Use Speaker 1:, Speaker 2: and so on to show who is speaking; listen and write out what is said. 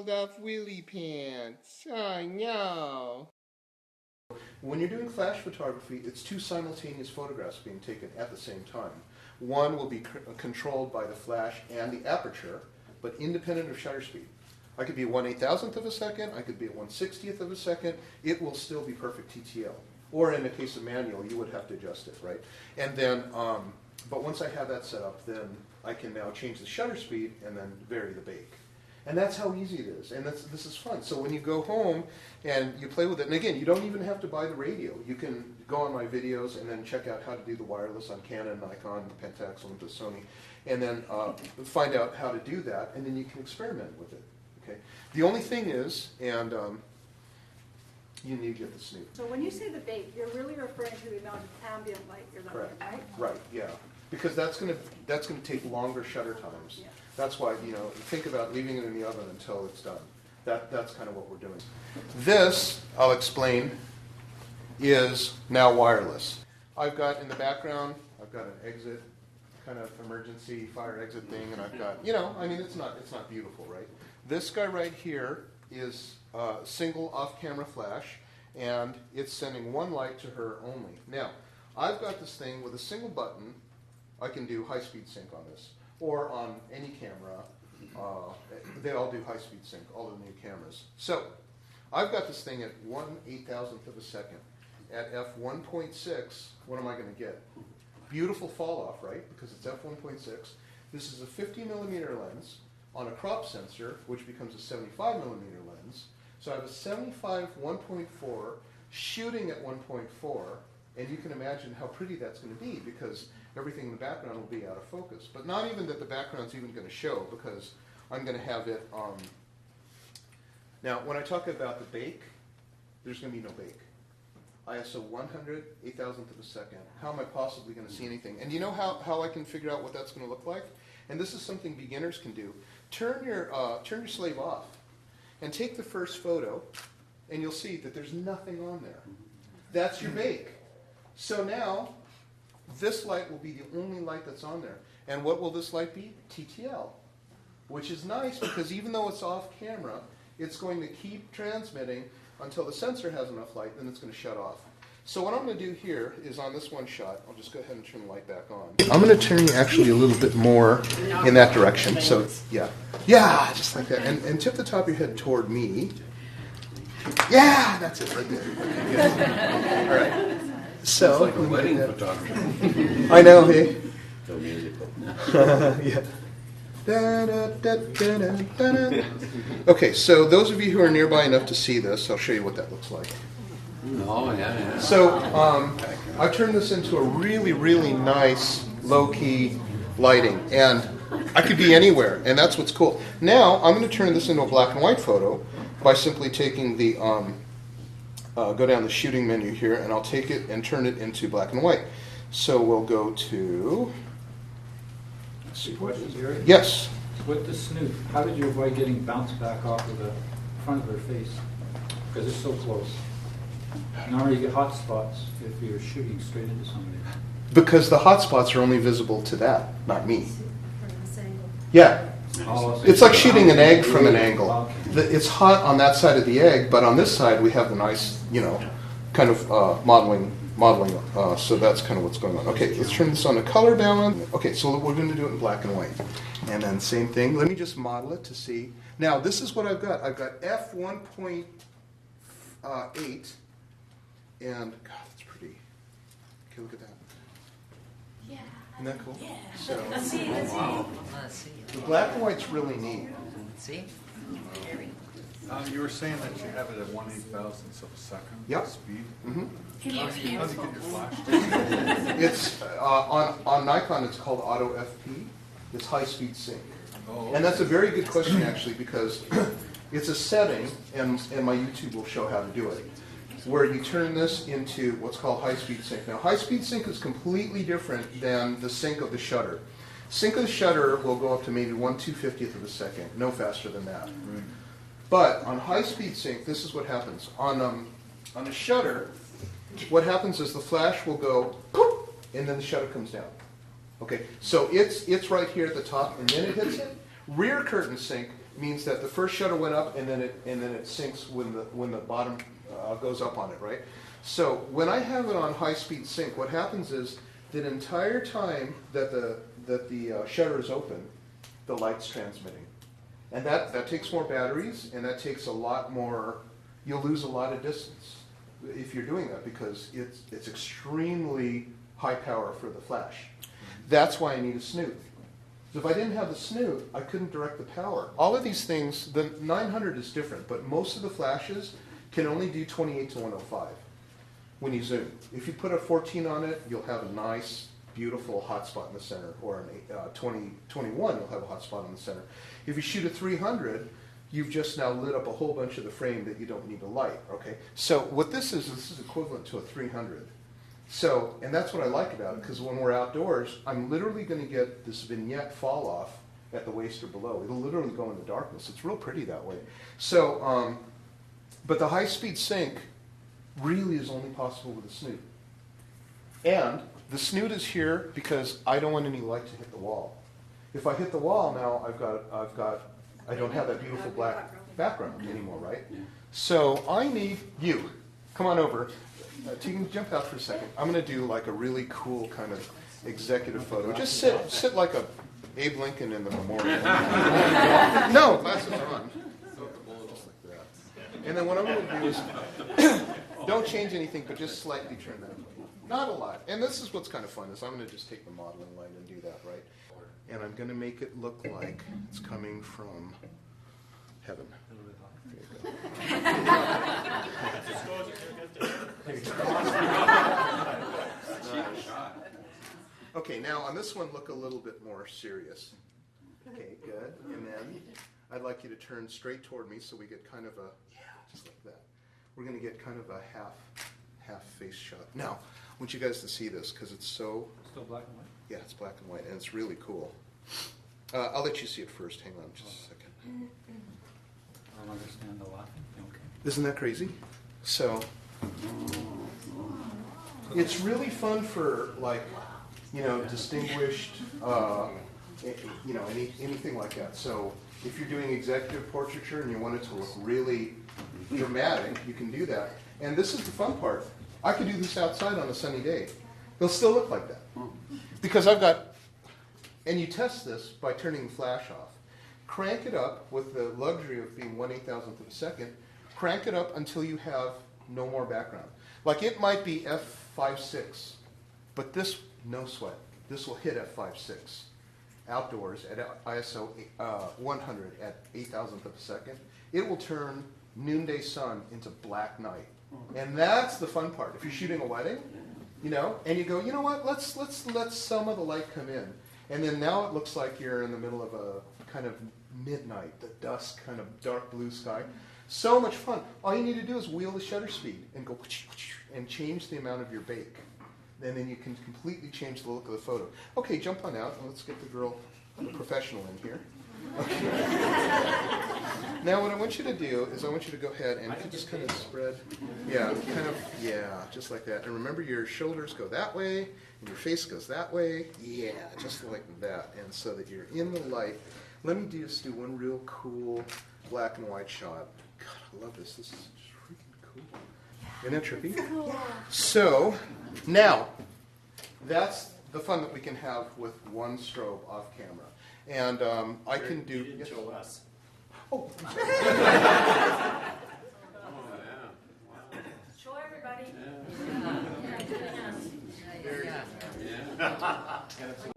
Speaker 1: pulled off wheelie pants. Oh no. When you're doing flash photography, it's two simultaneous photographs being taken at the same time. One will be controlled by the flash and the aperture, but independent of shutter speed. I could be at 1/8,000th of a second, I could be at 1/60th of a second, it will still be perfect TTL. Or in the case of manual, you would have to adjust it, right? And then, but once I have that set up, then I can now change the shutter speed and then vary the bake. And that's how easy it is, and this is fun. So when you go home and you play with it, and again, you don't even have to buy the radio. You can go on my videos and then check out how to do the wireless on Canon, Nikon, Pentax, Olympus, Sony, and then find out how to do that, and then you can experiment with it. Okay. The only thing is, and you need to get the snoot.
Speaker 2: So when you say the bake, you're really referring to the amount of ambient light you're letting, right?
Speaker 1: Right. Yeah. Because that's going to take longer shutter times.
Speaker 2: Yeah.
Speaker 1: That's why, think about leaving it in the oven until it's done. That's kind of what we're doing. This, I'll explain, is now wireless. I've got in the background, I've got an exit, kind of emergency fire exit thing, and I've got, it's not beautiful, right? This guy right here is a single off-camera flash, and it's sending one light to her only. Now, I've got this thing with a single button. I can do high-speed sync on this, or on any camera. They all do high-speed sync, all the new cameras. So I've got this thing at 1/8,000th of a second. At f1.6, what am I going to get? Beautiful fall-off, right? Because it's f1.6. This is a 50mm lens on a crop sensor, which becomes a 75mm lens. So I have a 75 1.4 shooting at 1.4, and you can imagine how pretty that's going to be, because everything in the background will be out of focus. But not even that the background's even going to show, because I'm going to have it now, when I talk about the bake, there's going to be no bake. ISO 100/8,000th of a second. How am I possibly going to see anything? And you know how I can figure out what that's going to look like? And this is something beginners can do. Turn your slave off and take the first photo, and you'll see that there's nothing on there. That's your bake. So now, this light will be the only light that's on there. And what will this light be? TTL, which is nice because even though it's off camera, it's going to keep transmitting until the sensor has enough light, then it's going to shut off. So what I'm going to do here is on this one shot, I'll just go ahead and turn the light back on. I'm going to turn you actually a little bit more in that direction. So yeah, just like that. And tip the top of your head toward me. Yeah, that's it right there. Okay, good. All right. So,
Speaker 3: it's like a wedding photographer.
Speaker 1: I know, hey?
Speaker 3: No musical.
Speaker 1: Yeah. Da, da, da, da, da, da, da. Okay, so those of you who are nearby enough to see this, I'll show you what that looks like.
Speaker 3: Oh, yeah.
Speaker 1: So, I've turned this into a really, really nice, low-key lighting, and I could be anywhere, and that's what's cool. Now, I'm going to turn this into a black and white photo by simply taking the go down the shooting menu here, and I'll take it and turn it into black and white. So we'll go to, let's see, what is it? Yes?
Speaker 4: With the snoot, how did you avoid getting bounced back off of the front of her face? Because it's so close. Now you get hot spots if you're shooting straight into somebody.
Speaker 1: Because the hot spots are only visible to that, not me. Yeah. It's like shooting an egg from an angle. It's hot on that side of the egg, but on this side we have the nice, kind of modeling. So that's kind of what's going on. Okay, let's turn this on to color balance. Okay, so we're going to do it in black and white. And then same thing. Let me just model it to see. Now, this is what I've got. I've got f1.8, and God, that's pretty. Okay, look at that.
Speaker 2: Yeah.
Speaker 1: Isn't that cool?
Speaker 2: Yeah.
Speaker 1: So,
Speaker 2: Let's see.
Speaker 3: Wow.
Speaker 1: the black and white's really neat.
Speaker 5: See?
Speaker 6: You were saying that you have it at 1/8,000th of a second
Speaker 1: Yep.
Speaker 6: speed.
Speaker 1: Mm-hmm.
Speaker 6: How do you get your flash?
Speaker 1: It's on Nikon. It's called Auto FP. It's high speed sync, and that's a very good question actually, because it's a setting, and my YouTube will show how to do it, where you turn this into what's called high speed sync. Now, high speed sync is completely different than the sync of the shutter. Sync of the shutter will go up to maybe 1/250th of a second, no faster than that.
Speaker 6: Right.
Speaker 1: But on high-speed sync, this is what happens. On a shutter, what happens is the flash will go, poof, and then the shutter comes down. Okay, so it's right here at the top, and then it hits it. Rear curtain sync, means that the first shutter went up and then it sinks when the bottom goes up on it, right? So when I have it on high-speed sync, what happens is the entire time that the shutter is open, the light's transmitting. And that takes more batteries, and that takes a lot more, you'll lose a lot of distance if you're doing that, because it's extremely high power for the flash. That's why I need a snoot. So if I didn't have the snoot, I couldn't direct the power. All of these things, the 900 is different, but most of the flashes can only do 28 to 105 when you zoom. If you put a 14 on it, you'll have a nice, beautiful hot spot in the center, or an 21, you'll have a hot spot in the center. If you shoot a 300, you've just now lit up a whole bunch of the frame that you don't need to light, okay? So what this is equivalent to a 300. So, and that's what I like about it, because when we're outdoors, I'm literally going to get this vignette fall off at the waist or below. It'll literally go in the darkness. It's real pretty that way. So, but the high-speed sync really is only possible with a snoot. And the snoot is here because I don't want any light to hit the wall. If I hit the wall now, I don't have that beautiful black background anymore, right?
Speaker 3: Yeah.
Speaker 1: So I need you. Come on over. You can jump out for a second. I'm going to do like a really cool kind of executive photo. Just sit like a Abe Lincoln in the memorial. No, glasses are on. Just like that. And then what I'm going to do is don't change anything, but just slightly turn that way. Not a lot. And this is what's kind of fun, is I'm going to just take the modeling line and do that, right? And I'm going to make it look like it's coming from heaven. There you go. Okay, now on this one, look a little bit more serious. Okay, good. And then I'd like you to turn straight toward me so we get kind of a, just like that. We're going to get kind of a half face shot. Now, I want you guys to see this because it's so...
Speaker 4: Still black and white?
Speaker 1: Yeah, it's black and white, and it's really cool. I'll let you see it first. Hang on just a second.
Speaker 4: I don't understand the laughing. Okay.
Speaker 1: Isn't that crazy? So, it's really fun for, like, distinguished, anything like that. So, if you're doing executive portraiture and you want it to look really dramatic, you can do that. And this is the fun part. I could do this outside on a sunny day. It'll still look like that. Because I've got, and you test this by turning the flash off. Crank it up with the luxury of being 1/8,000th of a second. Crank it up until you have no more background. Like it might be f5.6, but this, no sweat. This will hit f5.6 outdoors at ISO 100 at 8,000th of a second. It will turn noonday sun into black night. And that's the fun part. If you're shooting a wedding, and you go, you know what, let's let some of the light come in. And then now it looks like you're in the middle of a kind of midnight, the dusk, kind of dark blue sky. So much fun. All you need to do is wheel the shutter speed and go and change the amount of your bake. And then you can completely change the look of the photo. Okay, jump on out and let's get the girl, the professional in here. Okay. Now what I want you to do is I want you to go ahead and just kind of spread, just like that. And remember your shoulders go that way and your face goes that way. Yeah, just like that. And so that you're in the light. Let me just do one real cool black and white shot. God, I love this. This is just freaking cool. Isn't that trippy? So now that's the fun that we can have with one strobe off camera. And I can do...
Speaker 5: You didn't show us.
Speaker 1: Oh,
Speaker 2: Show everybody.
Speaker 3: Yeah.